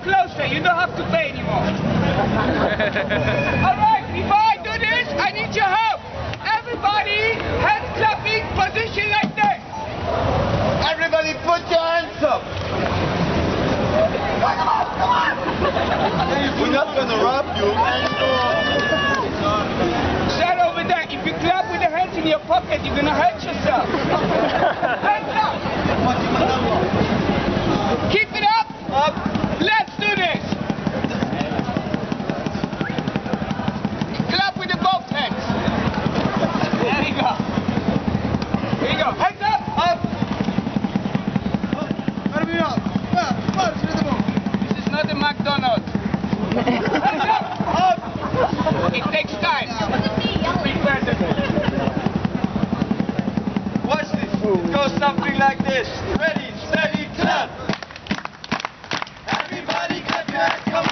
closer. You don't have to pay anymore. All right, before I do this, I need your help. Everybody, hand clapping position like this. Everybody put your hands up. Come on. We're not gonna rob you. Stand over there. If you clap with the hands in your pocket, you're gonna hurt yourself. Hands up. Keep it up. Up. Let's do this. Clap with the both hands. There you go. There you go. Hands up. Up. This is not a McDonald's. Hands up. Up. It takes time. Prepare the Watch this. It goes something like this. Ready, steady, clap. Everybody clap your hands. Come